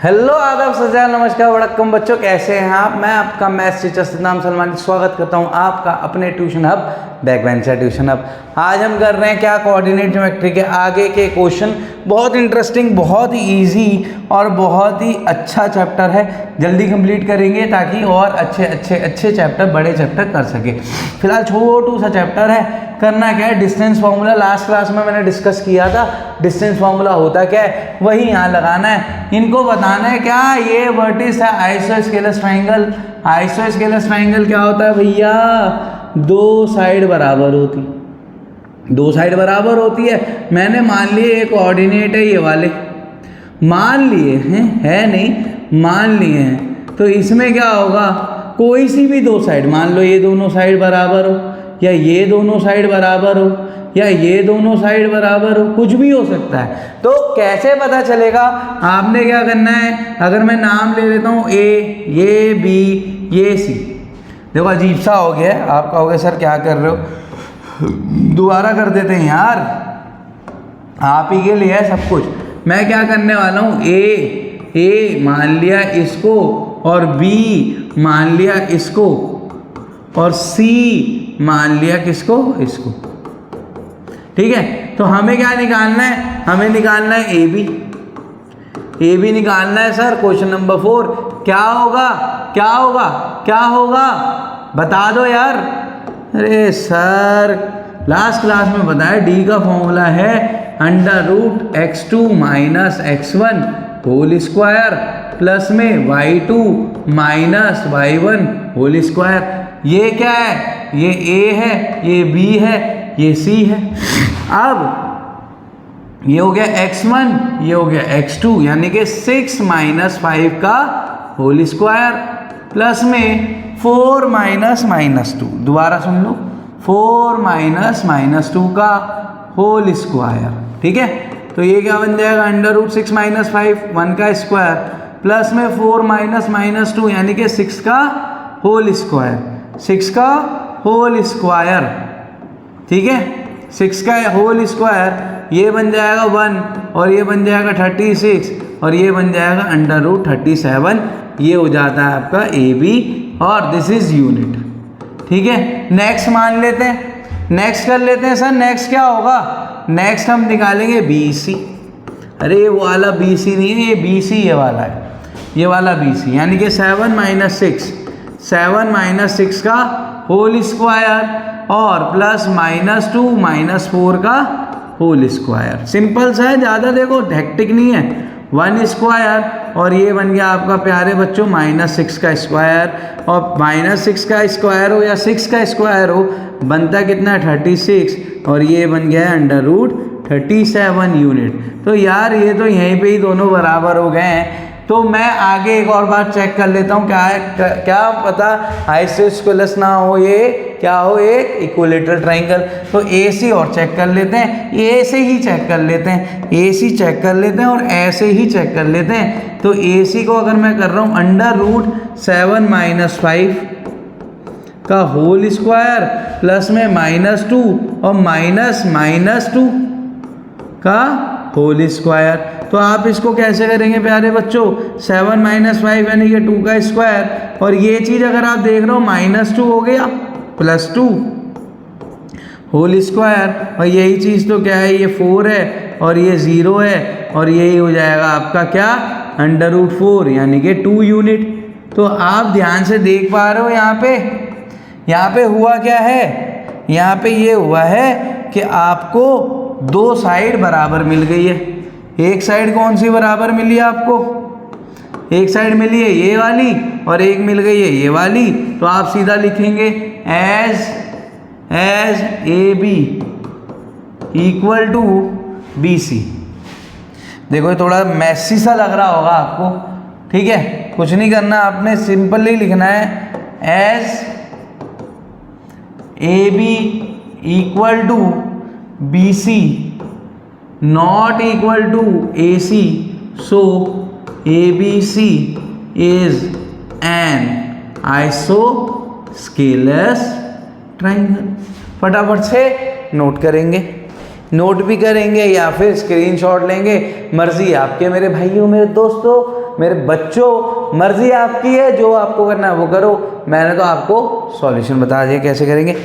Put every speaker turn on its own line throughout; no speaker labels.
Hello आदाब सजा नमस्कार वड़क्कम बच्चों, कैसे हैं आप। मैं आपका मैथ्स टीचर सद्दाम सलमानी स्वागत करता हूं आपका अपने tuition hub backbencher tuition hub. आज हम कर रहे हैं क्या, कोऑर्डिनेट ज्योमेट्री के आगे के क्वेश्चन। बहुत इंटरेस्टिंग, बहुत ही इजी और बहुत ही अच्छा चैप्टर है। जल्दी कंप्लीट करेंगे ताकि और अच्छे चैप्टर, बड़े चैप्टर कर सके। फिलहाल छोटू सा चैप्टर है। करना क्या है, डिस्टेंस फार्मूला लास्ट क्लास में मैंने डिस्कस किया था। डिस्टेंस फार्मूला होता क्या है वही यहाँ लगाना है। इनको बताना है क्या, ये वर्टिस है आइसोस्केलस ट्रायंगल। आइसोस्केलस ट्रायंगल क्या होता है भैया, दो साइड बराबर होती है। मैंने मान लिए एक कोऑर्डिनेट है ये वाले, मान लिए हैं, है नहीं मान लिए हैं। तो इसमें क्या होगा, कोई सी भी दो साइड, मान लो ये दोनों साइड बराबर हो, या ये दोनों साइड बराबर हो, या ये दोनों साइड बराबर हो, कुछ भी हो सकता है। तो कैसे पता चलेगा, आपने क्या करना है, अगर मैं नाम ले लेता हूँ ए, ये बी, ये सी। देखो अजीब सा हो गया है, आप कहोगे सर क्या कर रहे हो, दोबारा कर देते हैं यार, आप ही के लिए है सब कुछ। मैं क्या करने वाला हूँ, ए मान लिया इसको, और बी मान लिया इसको, और सी मान लिया किसको, इसको। ठीक है, तो हमें क्या निकालना है, हमें निकालना है ए बी निकालना है सर। क्वेश्चन नंबर 4 क्या होगा बता दो यार। अरे सर लास्ट क्लास में बताया, डी का फॉर्मूला है √x2 - x1 whole square plus में y2 - y1 होल स्क्वायर। ये क्या है, ये ए है, ये बी है, ये सी है। अब ये हो गया x1, ये हो गया x2, यानी कि 6 - 5 का होल स्क्वायर प्लस में 4 - -2। दोबारा सुन लो, 4 - -2 का होल स्क्वायर। ठीक है, तो ये क्या बन जाएगा, √6 - 5 1 का स्क्वायर प्लस में 4 - -2 यानी कि 6 का होल स्क्वायर, 6 का होल स्क्वायर। ठीक है, 6 का होल स्क्वायर, ये बन जाएगा 1 और ये बन जाएगा 36 और ये बन जाएगा √37। ये हो जाता है आपका ए बी और दिस इज यूनिट। ठीक है, नेक्स्ट मान लेते हैं, नेक्स्ट कर लेते हैं सर। नेक्स्ट क्या होगा, नेक्स्ट हम निकालेंगे बी सी। अरे ये वाला बी सी नहीं है, ये बी सी ये वाला है, ये वाला बी सी, यानी कि 7 - 6 का होल स्क्वायर और प्लस -2 - 4 का होल स्क्वायर। सिंपल सा है, ज़्यादा देखो हेक्टिक नहीं है। 1 स्क्वायर और ये बन गया आपका प्यारे बच्चों -6 का स्क्वायर, और -6 का स्क्वायर हो या 6 का स्क्वायर हो बनता कितना, 36, और ये बन गया √37 यूनिट। तो यार ये तो यहीं पे ही दोनों बराबर हो गए हैं। तो मैं आगे एक और बार चेक कर लेता हूँ, क्या है, क्या पता आइसोस्केलस ना हो, ये क्या हो, एक इक्विलेटरल ट्रायंगल। तो ए सी और चेक कर लेते हैं, ए से ही चेक कर लेते हैं, ए सी चेक कर लेते हैं और ऐसे ही चेक कर लेते हैं। तो ए सी को अगर मैं कर रहा हूँ √7 - 5 का होल स्क्वायर प्लस में -2 और -2 का होल स्क्वायर। तो आप इसको कैसे करेंगे प्यारे बच्चों, 7 - 5 यानी कि 2 का स्क्वायर, और ये चीज़ अगर आप देख रहे हो -2 हो गया +2 होल स्क्वायर, और यही चीज़ तो क्या है, ये 4 है और ये 0 है, और यही हो जाएगा आपका क्या, √4 यानी कि 2 यूनिट। तो आप ध्यान से देख पा रहे हो यहाँ पे हुआ क्या है, यहाँ पे ये हुआ है कि आपको दो साइड बराबर मिल गई है। एक साइड कौन सी बराबर मिली है आपको, एक साइड मिली है ये वाली और एक मिल गई है ये वाली। तो आप सीधा लिखेंगे as A B equal to B C. देखो ये थोड़ा मैसी सा लग रहा होगा आपको, ठीक है, कुछ नहीं करना, आपने सिंपली लिखना है as A B equal to B C not equal to AC, so ABC is an isosceles triangle। फटाफट से नोट करेंगे, नोट भी करेंगे या फिर स्क्रीनशॉट लेंगे, मर्जी आपके मेरे भाइयों मेरे दोस्तों। मेरे बच्चों मर्जी आपकी है, जो आपको करना है वो करो। मैंने तो आपको सॉल्यूशन बता दिया कैसे करेंगे।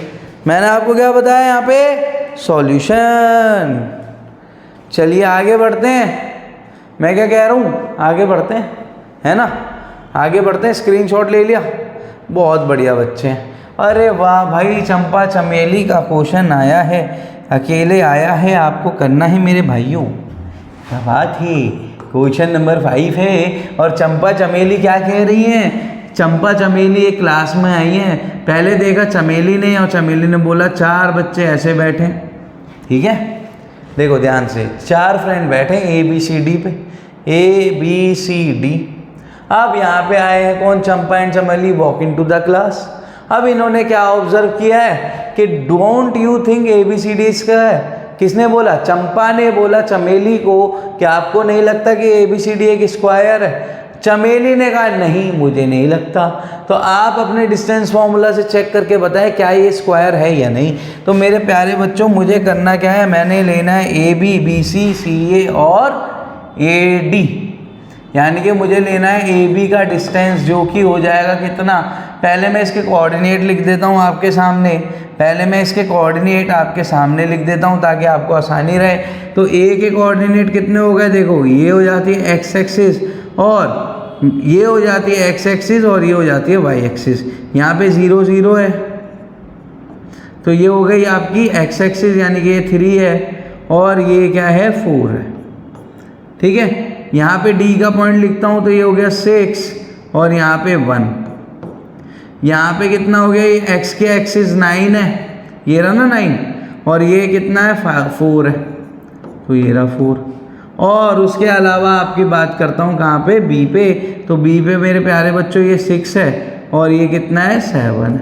मैंने आपको क्या बताया यहाँ पे, सॉल्यूशन। चलिए आगे बढ़ते हैं। मैं क्या कह रहा हूँ, आगे बढ़ते हैं, है ना, आगे बढ़ते हैं। स्क्रीनशॉट ले लिया, बहुत बढ़िया बच्चे हैं। अरे वाह भाई, चंपा चमेली का क्वेश्चन आया है, अकेले आया है, आपको करना है मेरे भाइयों। क्या बात है, क्वेश्चन नंबर 5 है। और चंपा चमेली क्या कह रही हैं, चंपा चमेली एक क्लास में आई हैं। पहले देखा चमेली ने, और चमेली ने बोला 4 बच्चे ऐसे बैठे, ठीक है, देखो ध्यान से, 4 फ्रेंड बैठे ABCD पे, ABCD। अब यहाँ पे आए हैं कौन, Champa and Chameli walk into the class. अब इन्होंने क्या ऑब्जर्व किया है कि डोंट यू थिंक ABCD इसका है। किसने बोला, चंपा ने बोला चमेली को, क्या आपको नहीं लगता कि ABCD एक स्क्वायर है। चमेली ने कहा नहीं मुझे नहीं लगता। तो आप अपने डिस्टेंस फार्मूला से चेक करके बताएं क्या ये स्क्वायर है या नहीं। तो मेरे प्यारे बच्चों मुझे करना क्या है, मैंने लेना है AB BC CA और AD, यानी कि मुझे लेना है AB का डिस्टेंस, जो कि हो जाएगा कितना। पहले मैं इसके कोऑर्डिनेट लिख देता हूँ आपके सामने, पहले मैं इसके कोऑर्डिनेट आपके सामने लिख देता हूँ ताकि आपको आसानी रहे। तो A के कोऑर्डिनेट कितने हो गए, देखो ये हो जाती है x एक्सिस, और ये हो जाती है x एक्सिस, और ये हो जाती है y एक्सिस। यहाँ पे 0 0 है, तो ये हो गई आपकी x एक्सिस, यानी कि ये 3 है, और ये क्या है 4 है, ठीक है। यहाँ पे D का पॉइंट लिखता हूँ, तो ये हो गया 6, और यहाँ पे 1। यहाँ पे कितना हो गया, ये x के एक्सिस 9 है, ये रहा ना 9, और ये कितना है 4 है, तो ये रहा 4। और उसके अलावा आपकी बात करता हूँ कहाँ पे, B पे। तो B पे मेरे प्यारे बच्चों ये 6 है, और ये कितना है 7 है।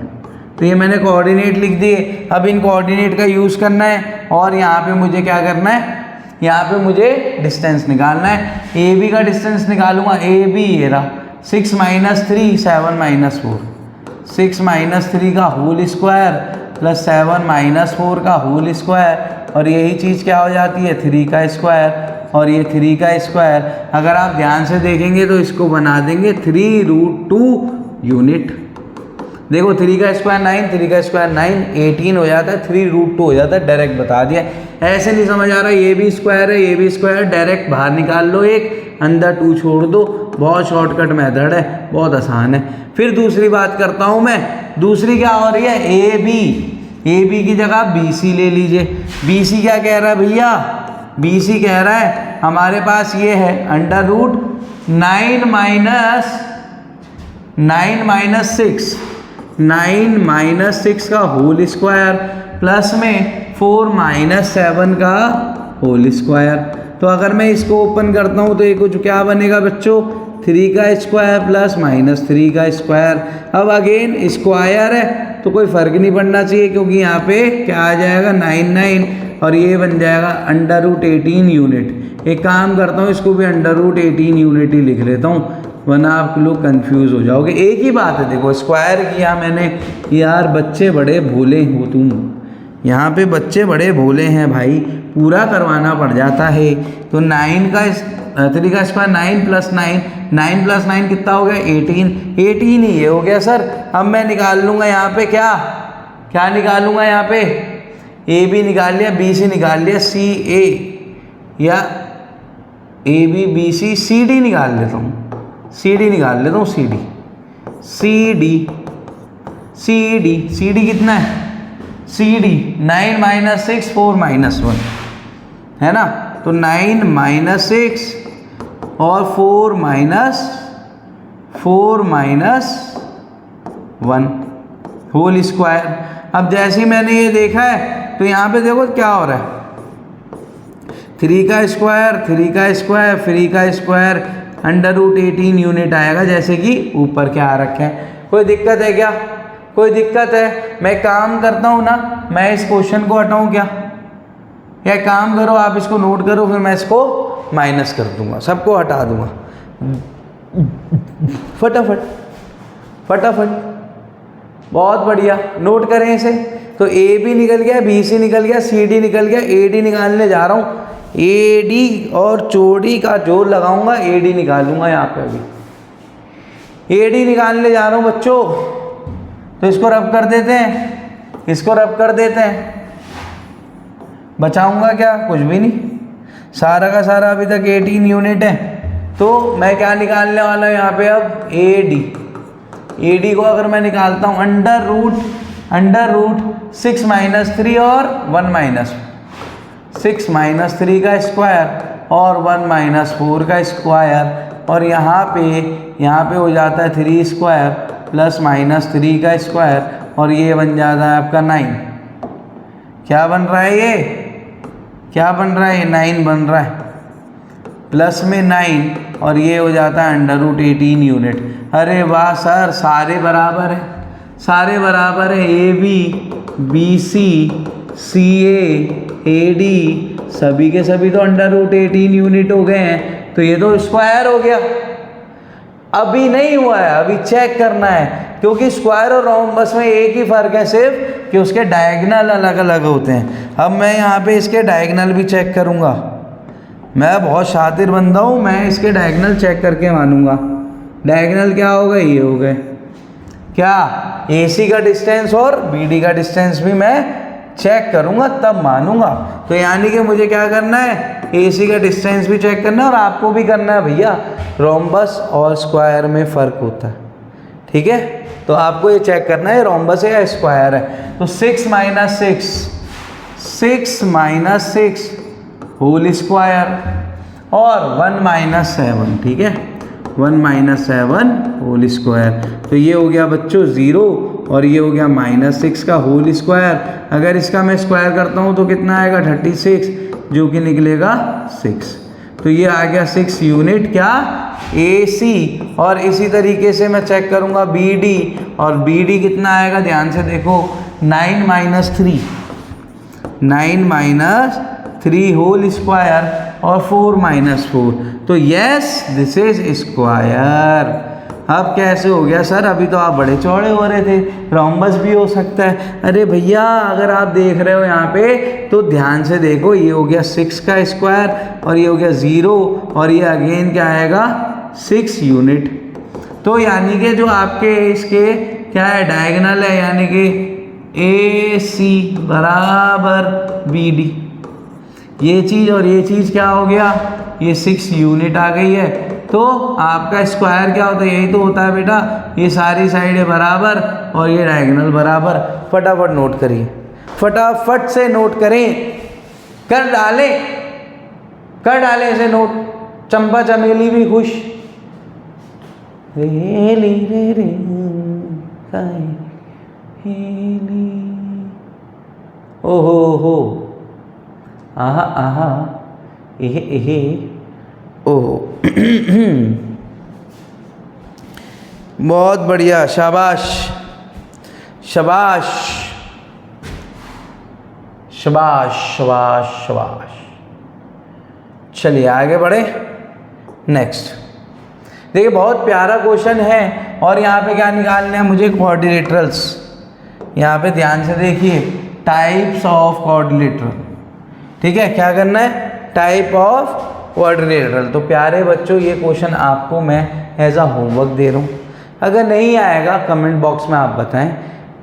तो ये मैंने कोऑर्डिनेट लिख दिए। अब इन कोऑर्डिनेट का यूज़ करना है, और यहाँ पे मुझे क्या करना है, यहाँ पे मुझे डिस्टेंस निकालना है। AB का डिस्टेंस निकालूंगा, AB ये रहा 6 - 3 7 - 4, 6 - 3 का होल स्क्वायर प्लस 7 - 4 का होल स्क्वायर, और यही चीज़ क्या हो जाती है 3 का स्क्वायर, और ये 3 का स्क्वायर। अगर आप ध्यान से देखेंगे तो इसको बना देंगे 3√2 यूनिट। देखो 3 का स्क्वायर 9, 3 का स्क्वायर 9, 18 हो जाता है, 3√2 हो जाता है, डायरेक्ट बता दिया। ऐसे नहीं समझ आ रहा, ये भी स्क्वायर है, ये भी स्क्वायर, डायरेक्ट बाहर निकाल लो, एक अंदर 2 छोड़ दो। बहुत शॉर्टकट मेथड है, बहुत आसान है। फिर दूसरी बात करता हूँ मैं, दूसरी क्या हो रही है, AB की जगह BC ले लीजिए। BC क्या कह रहा है भैया, BC कह रहा है हमारे पास ये है √9 - 6 का होल स्क्वायर प्लस में 4 - 7 का होल स्क्वायर। तो अगर मैं इसको ओपन करता हूँ तो ये कुछ क्या बनेगा बच्चों, 3 का स्क्वायर प्लस -3 का स्क्वायर। अब अगेन स्क्वायर है तो कोई फ़र्क नहीं पड़ना चाहिए, क्योंकि यहाँ पे क्या आ जाएगा 9 और ये बन जाएगा √18 यूनिट। एक काम करता हूँ, इसको भी √18 यूनिट ही लिख लेता हूँ, वरना आप लोग कंफ्यूज हो जाओगे। एक ही बात है, देखो स्क्वायर किया मैंने। यार बच्चे बड़े भोले हो तुम, यहाँ पे बच्चे बड़े भोले हैं भाई, पूरा करवाना पड़ जाता है। तो 3 का स्क्वायर 9 + 9, 9 + 9 कितना हो गया 18 ही ये हो गया सर। अब मैं निकाल लूँगा यहाँ पे क्या निकालूंगा, यहाँ पे AB निकाल लिया, BC निकाल लिया, CA या AB BC CD निकाल लेता हूँ, CD कितना है, CD 9 - 6 4 - 1 है ना। तो 9 - 6 और 4 - 1 होल स्क्वायर। अब जैसे ही मैंने ये देखा है तो यहाँ पे देखो क्या हो रहा है, 3 का स्क्वायर 3 का स्क्वायर 3 का स्क्वायर √18 यूनिट आएगा, जैसे कि ऊपर क्या आ रखा है। कोई दिक्कत है क्या, कोई दिक्कत है? मैं काम करता हूँ ना, मैं इस क्वेश्चन को हटाऊँ क्या, या काम करो आप इसको नोट करो, फिर मैं इसको माइनस कर दूंगा, सबको हटा दूंगा फटाफट। बहुत बढ़िया, नोट करें इसे। तो AB निकल गया, BC निकल गया, CD निकल गया, AD निकालने जा रहा हूँ। AD और चोड़ी का जोड़ लगाऊंगा, AD निकालूंगा यहाँ पे। अभी AD निकालने जा रहा हूँ बच्चों, तो इसको रब कर देते हैं, इसको रब कर देते हैं। बचाऊंगा क्या? कुछ भी नहीं, सारा का सारा अभी तक 18 यूनिट है। तो मैं क्या निकालने वाला हूँ यहाँ पे अब? AD को अगर मैं निकालता हूँ अंडर रूट 6 माइनस 3 और 1 माइनस 6 माइनस 3 का स्क्वायर और 1 माइनस 4 का स्क्वायर, और यहाँ पे हो जाता है 3 स्क्वायर प्लस माइनस 3 का स्क्वायर, और ये बन जाता है आपका 9। क्या बन रहा है? ये क्या बन रहा है? 9 बन रहा है, प्लस में 9, और ये हो जाता है अंडर रूट 18 यूनिट। अरे वाह सर, सारे बराबर है, सारे बराबर है। AB BC CA AD सभी के सभी तो अंडर रूट 18 यूनिट हो गए हैं, तो ये तो स्क्वायर हो गया। अभी नहीं हुआ है, अभी चेक करना है, क्योंकि स्क्वायर और रोम्बस में एक ही फ़र्क है सिर्फ कि उसके डायगोनल अलग अलग होते हैं। अब मैं यहाँ पे इसके डायगोनल भी चेक करूँगा। मैं बहुत शातिर बंदा हूँ, मैं इसके डायगोनल चेक करके मानूंगा। डायगोनल क्या हो गए? ये हो गए। क्या? AC का डिस्टेंस और BD का डिस्टेंस भी मैं चेक करूँगा, तब मानूंगा। तो यानी कि मुझे क्या करना है? AC का डिस्टेंस भी चेक करना है, और आपको भी करना है भैया। रोम्बस और स्क्वायर में फ़र्क होता है, ठीक है? तो आपको ये चेक करना है रोम्बस है या स्क्वायर है। तो 6 माइनस 6 होल स्क्वायर और 1 माइनस 7, ठीक है? 1 माइनस 7 होल स्क्वायर। तो ये हो गया बच्चों 0, और ये हो गया माइनस 6 का होल स्क्वायर। अगर इसका मैं स्क्वायर करता हूँ तो कितना आएगा? 36, जो कि निकलेगा 6। तो ये आ गया 6 यूनिट क्या? AC। और इसी तरीके से मैं चेक करूँगा BD, और BD कितना आएगा? ध्यान से देखो, 9 माइनस 3 होल स्क्वायर और 4 माइनस 4। तो यस, दिस इज स्क्वायर। अब कैसे हो गया सर? अभी तो आप बड़े चौड़े हो रहे थे, रोम्बस भी हो सकता है। अरे भैया, अगर आप देख रहे हो यहाँ पे तो ध्यान से देखो, ये हो गया 6 का स्क्वायर, और ये हो गया 0, और ये अगेन क्या आएगा? 6 यूनिट। तो यानी कि जो आपके इसके क्या है? डायगोनल है, यानी कि AC बराबर BD। ये चीज़ और ये चीज़ क्या हो गया? ये 6 यूनिट आ गई है। तो आपका स्क्वायर क्या होता है? यही तो होता है बेटा, ये सारी साइडें बराबर और ये डायगोनल बराबर। फटाफट नोट करिए, फटाफट से नोट करें, कर डालें इसे नोट। चंपा चमेली भी खुश। रेली रे रे हेली, ओहो हो, आहा आहा, एहे एहे, ओहो। बहुत बढ़िया, शाबाश शाबाश शाबाश शाबाश शाबाश। चलिए आगे बढ़े। नेक्स्ट देखिए, बहुत प्यारा क्वेश्चन है, और यहाँ पे क्या निकालने हैं मुझे? क्वाड्रिलेटरल्स। यहाँ पे ध्यान से देखिए, टाइप्स ऑफ क्वाड्रिलेटरल, ठीक है? क्या करना है? Type of quadrilateral. तो प्यारे बच्चों, ये क्वेश्चन आपको मैं एज अ होमवर्क दे रहा हूँ। अगर नहीं आएगा कमेंट बॉक्स में आप बताएं,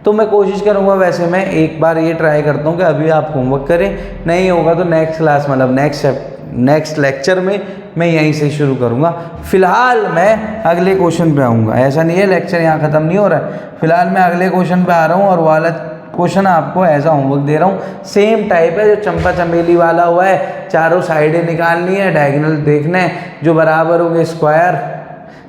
तो मैं कोशिश करूँगा। वैसे मैं एक बार ये ट्राई करता हूँ कि अभी आप होमवर्क करें, नहीं होगा तो नेक्स्ट क्लास मतलब नेक्स्ट लेक्चर में मैं यहीं से शुरू करूँगा। फिलहाल मैं अगले क्वेश्चन पे आऊँगा। ऐसा नहीं है लेक्चर यहाँ ख़त्म नहीं हो रहा है, फिलहाल मैं अगले क्वेश्चन पे आ रहा हूँ, और वाला क्वेश्चन आपको एज अ होमवर्क दे रहा हूँ। सेम टाइप है, जो चंपा चमेली वाला हुआ है। चारों साइडें निकालनी है, डायगोनल देखना है, जो बराबर होंगे स्क्वायर,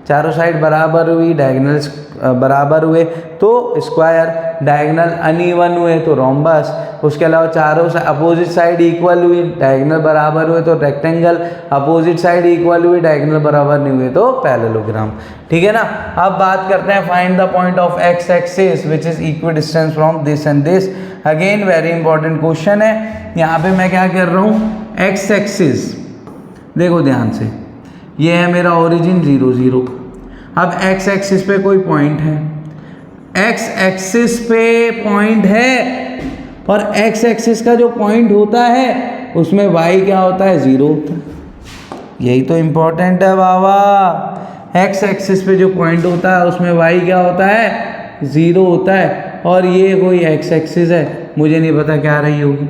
चारों साइड बराबर हुई, डायगोनल्स बराबर हुए तो स्क्वायर, डायगोनल अनइवन हुए तो रोम्बस, उसके अलावा चारों अपोजिट साइड इक्वल हुई, डायगोनल बराबर हुए तो रेक्टेंगल, अपोजिट साइड इक्वल हुई, डायगोनल बराबर नहीं हुए तो पैरेललोग्राम। ठीक है ना? अब बात करते हैं find the point of x axis which is equi distance from this and this. Again very important question है। यहाँ पे मैं क्या कर रहा हूँ, एक्स एक्सिस देखो ध्यान से, ये है मेरा ओरिजिन 0 0। अब एक्स एक्सिस पे कोई पॉइंट है, एक्स एक्सिस पे पॉइंट है, और एक्स एक्सिस का जो पॉइंट होता है उसमें y क्या होता है, 0 होता है। यही तो इम्पोर्टेंट है बाबा। x एक्सिस पे जो पॉइंट होता है उसमें y क्या होता है, 0 होता है। और ये कोई x एक्सिस है, मुझे नहीं पता क्या रही होगी।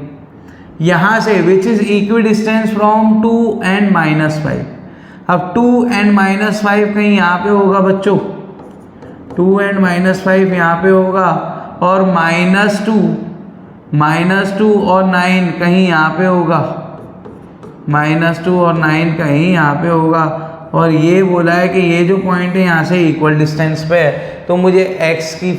यहाँ से which is equi distance from 2 and -5। अब 2 and -5 कहीं यहाँ पे होगा बच्चों, 2 and -5 यहाँ पे होगा, और -2 और 9 कहीं यहाँ पे होगा, -2 और 9 कहीं यहाँ पे होगा। और ये बोला है कि ये जो पॉइंट है यहाँ से इक्वल डिस्टेंस पे है, तो मुझे x की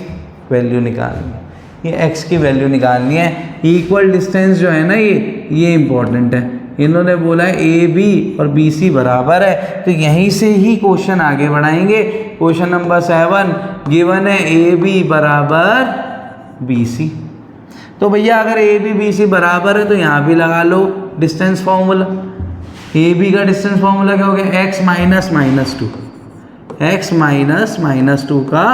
वैल्यू निकालनी है। ये x की वैल्यू निकालनी है। इक्वल डिस्टेंस जो है ना, ये इंपॉर्टेंट है। इन्होंने बोला है AB और BC बराबर है, तो यहीं से ही क्वेश्चन आगे बढ़ाएंगे। क्वेश्चन नंबर 7 गिवन है AB बराबर BC। तो भैया अगर AB BC बराबर है तो यहाँ भी लगा लो डिस्टेंस फॉर्मूला। AB का डिस्टेंस फॉर्मूला क्या हो गया, x माइनस माइनस टू का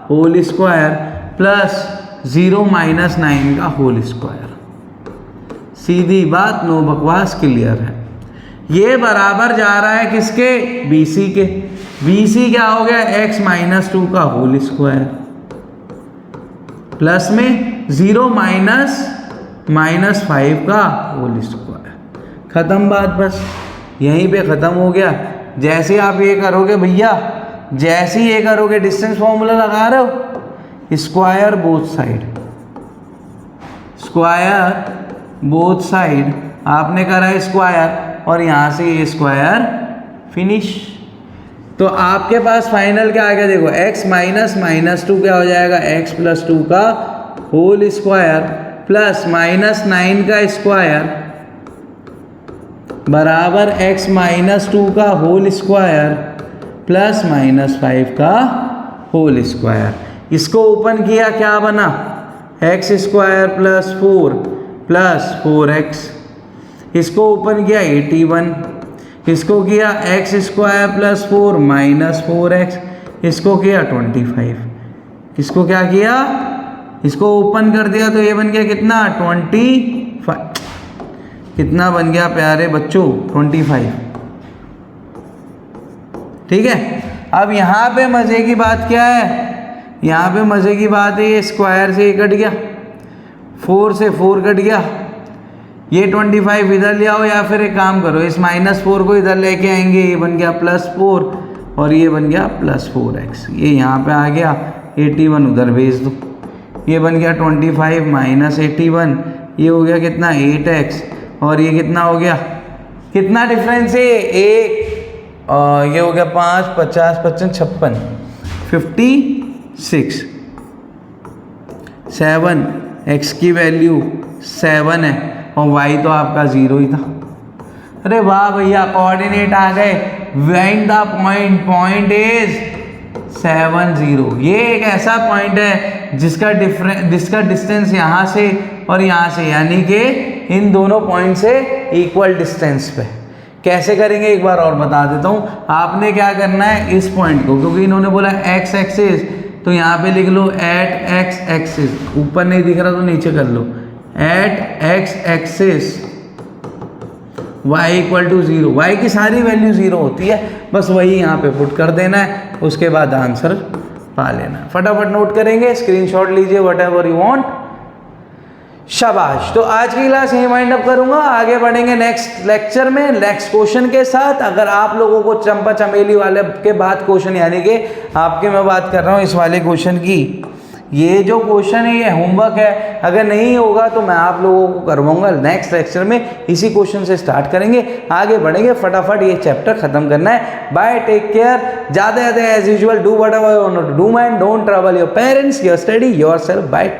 होल स्क्वायर प्लस 0 माइनस 9 का होल स्क्वायर। सीधी बात, नो बकवास, क्लियर है। ये बराबर जा रहा है किसके, BC के। BC क्या हो गया, x माइनस 2 का होल स्क्वायर प्लस में 0 माइनस 5 का होल स्क्वायर। खत्म बात, बस यहीं पे ख़त्म हो गया। जैसे आप ये करोगे भैया, जैसे ही ये करोगे डिस्टेंस फॉर्मूला लगा रहे हो, स्क्वायर बोथ साइड आपने करा स्क्वायर, और यहाँ से ये स्क्वायर फिनिश। तो आपके पास फाइनल क्या आ गया, देखो x माइनस 2 क्या हो जाएगा, x प्लस 2 का होल स्क्वायर प्लस -9 का स्क्वायर बराबर x माइनस 2 का होल स्क्वायर प्लस -5 का होल स्क्वायर। इसको ओपन किया, क्या बना, x square plus 4 plus 4x। इसको ओपन किया 81। इसको किया x square plus 4 minus 4x। इसको किया 25। इसको क्या किया, इसको ओपन कर दिया तो ये बन गया कितना, 25। कितना बन गया प्यारे बच्चों, 25। ठीक है। अब यहाँ पे मज़े की बात क्या है, यहाँ पे मज़े की बात है, ये स्क्वायर से ये कट गया, 4 से 4 कट गया, ये 25 इधर ले आओ, या फिर एक काम करो, इस -4 को इधर लेके आएंगे, ये बन गया +4 और ये बन गया +4x। ये यहाँ पे आ गया, 81 उधर भेज दो, ये बन गया 25 माइनस 81, ये हो गया कितना, 8x, और ये कितना हो गया, कितना डिफरेंस है, एक ये हो गया 5, 50, 55, 56, 56, 7, x की वैल्यू 7 है और y तो आपका 0 ही था। अरे वाह भैया, कोऑर्डिनेट आ गए। Find the point is 7, 0। ये एक ऐसा पॉइंट है जिसका डिस्टेंस यहाँ से और यहाँ से, यानी कि इन दोनों पॉइंट से इक्वल डिस्टेंस पे। कैसे करेंगे एक बार और बता देता हूँ। आपने क्या करना है, इस पॉइंट को, क्योंकि इन्होंने बोला x एक्सिस, तो यहाँ पे लिख लो एट x एक्सिस। ऊपर नहीं दिख रहा तो नीचे कर लो, at x axis y equal to 0। y की सारी वैल्यू 0 होती है, बस वही यहाँ पे पुट कर देना है, उसके बाद आंसर पा लेना है। फटाफट नोट करेंगे, स्क्रीनशॉट लीजिए, वट एवर यू वांट। शाबाश। तो आज की क्लास यही वाइंड अप करूंगा, आगे बढ़ेंगे नेक्स्ट लेक्चर में नेक्स्ट क्वेश्चन के साथ। अगर आप लोगों को चंपा चमेली वाले के बाद क्वेश्चन, यानी कि आपके मैं बात कर रहा हूँ इस वाले क्वेश्चन की, ये जो क्वेश्चन है ये होमवर्क है, अगर नहीं होगा तो मैं आप लोगों को करवाऊंगा नेक्स्ट लेक्चर में। इसी क्वेश्चन से स्टार्ट करेंगे, आगे बढ़ेंगे, फटाफट ये चैप्टर खत्म करना है। बाय, टेक केयर, ज़्यादा as usual do whatever you want to do man, don't trouble your parents, your study, yourself. Bye.